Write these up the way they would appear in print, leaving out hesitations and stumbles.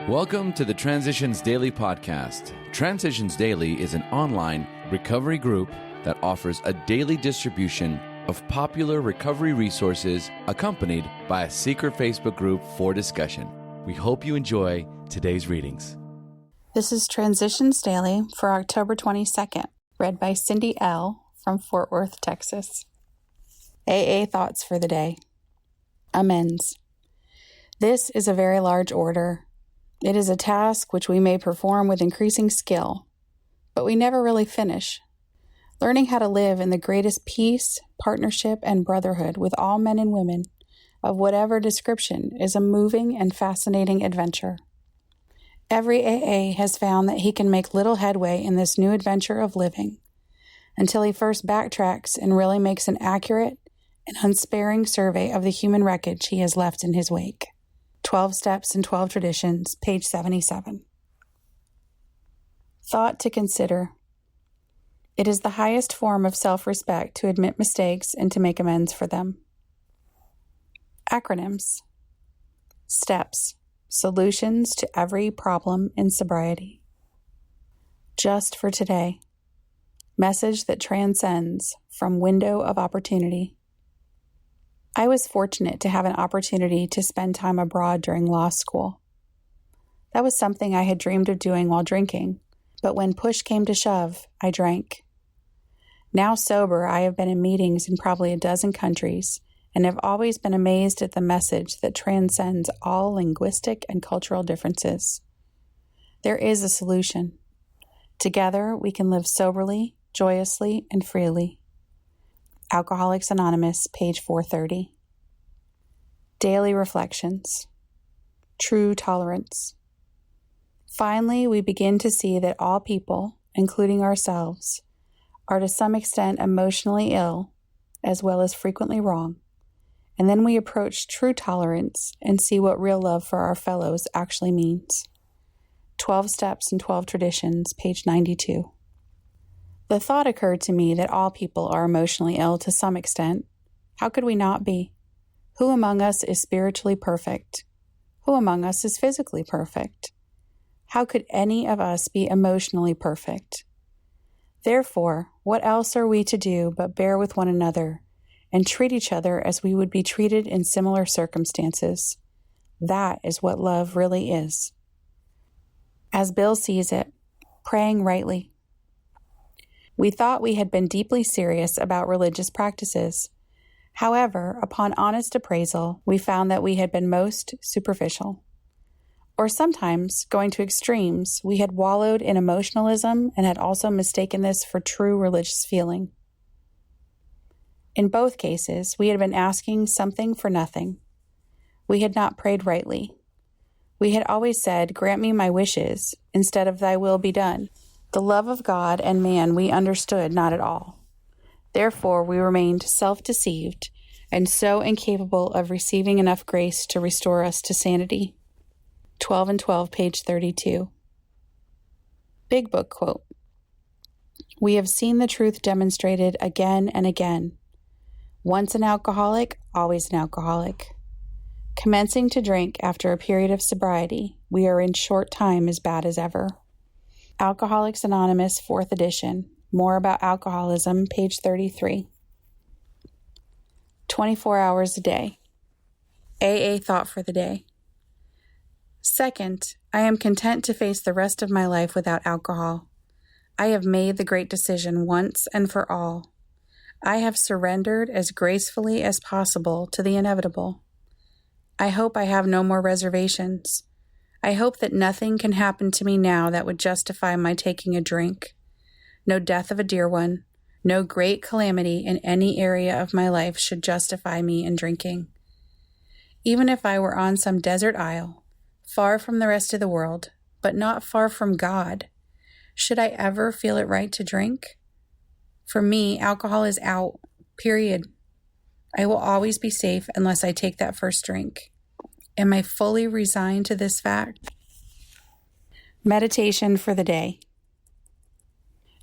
Welcome to the Transitions Daily podcast. Transitions Daily is an online recovery group that offers a daily distribution of popular recovery resources accompanied by a secret Facebook group for discussion. We hope you enjoy today's readings. This is Transitions Daily for October 22nd, read by Cindy L. from Fort Worth, Texas. AA Thoughts for the Day. Amends. This is a very large order. It is a task which we may perform with increasing skill, but we never really finish. Learning how to live in the greatest peace, partnership, and brotherhood with all men and women of whatever description is a moving and fascinating adventure. Every AA has found that he can make little headway in this new adventure of living until he first backtracks and really makes an accurate and unsparing survey of the human wreckage he has left in his wake. 12 Steps and 12 Traditions, page 77. Thought to consider. It is the highest form of self-respect to admit mistakes and to make amends for them. Acronyms. Steps. Solutions to every problem in sobriety. Just for today. Message that transcends from window of opportunity. I was fortunate to have an opportunity to spend time abroad during law school. That was something I had dreamed of doing while drinking, but when push came to shove, I drank. Now sober, I have been in meetings in probably a dozen countries and have always been amazed at the message that transcends all linguistic and cultural differences. There is a solution. Together, we can live soberly, joyously, and freely. Alcoholics Anonymous, page 430. Daily Reflections. True Tolerance. Finally, we begin to see that all people, including ourselves, are to some extent emotionally ill, as well as frequently wrong, and then we approach true tolerance and see what real love for our fellows actually means. 12 Steps and 12 Traditions, page 92. The thought occurred to me that all people are emotionally ill to some extent. How could we not be? Who among us is spiritually perfect? Who among us is physically perfect? How could any of us be emotionally perfect? Therefore, what else are we to do but bear with one another and treat each other as we would be treated in similar circumstances? That is what love really is. As Bill sees it, praying rightly. We thought we had been deeply serious about religious practices. However, upon honest appraisal, we found that we had been most superficial. Or sometimes, going to extremes, we had wallowed in emotionalism and had also mistaken this for true religious feeling. In both cases, we had been asking something for nothing. We had not prayed rightly. We had always said, "Grant me my wishes," instead of "Thy will be done." The love of God and man we understood not at all. Therefore, we remained self-deceived and so incapable of receiving enough grace to restore us to sanity. 12 and 12, page 32. Big Book quote. We have seen the truth demonstrated again and again. Once an alcoholic, always an alcoholic. Commencing to drink after a period of sobriety, we are in short time as bad as ever. Alcoholics Anonymous, 4th edition. More about alcoholism, page 33. 24 hours a day. AA Thought for the Day. Second, I am content to face the rest of my life without alcohol. I have made the great decision once and for all. I have surrendered as gracefully as possible to the inevitable. I hope I have no more reservations. I hope that nothing can happen to me now that would justify my taking a drink. No death of a dear one, no great calamity in any area of my life should justify me in drinking. Even if I were on some desert isle, far from the rest of the world, but not far from God, should I ever feel it right to drink? For me, alcohol is out, period. I will always be safe unless I take that first drink. Am I fully resigned to this fact? Meditation for the day.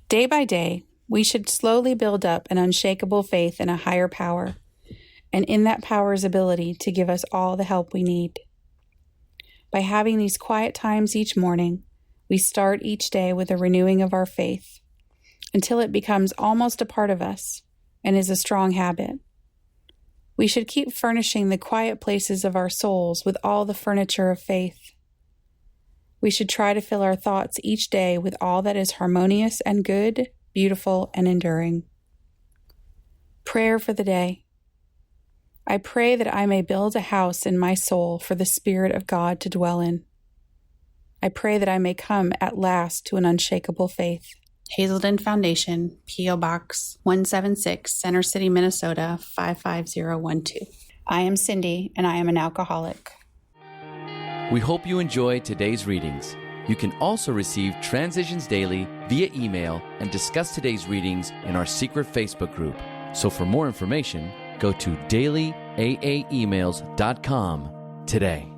Day by day, we should slowly build up an unshakable faith in a higher power, and in that power's ability to give us all the help we need. By having these quiet times each morning, we start each day with a renewing of our faith until it becomes almost a part of us and is a strong habit. We should keep furnishing the quiet places of our souls with all the furniture of faith. We should try to fill our thoughts each day with all that is harmonious and good, beautiful and enduring. Prayer for the day. I pray that I may build a house in my soul for the Spirit of God to dwell in. I pray that I may come at last to an unshakable faith. Hazelden Foundation, P.O. Box 176, Center City, Minnesota 55012. I am Cindy, and I am an alcoholic. We hope you enjoyed today's readings. You can also receive Transitions Daily via email and discuss today's readings in our secret Facebook group. So for more information, go to dailyaaemails.com today.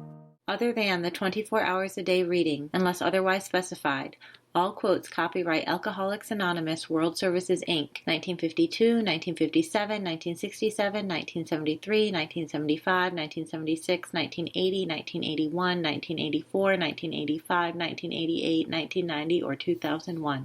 Other than the 24 hours a day reading, unless otherwise specified, all quotes copyright Alcoholics Anonymous World Services, Inc., 1952, 1957, 1967, 1973, 1975, 1976, 1980, 1981, 1984, 1985, 1988, 1990, or 2001.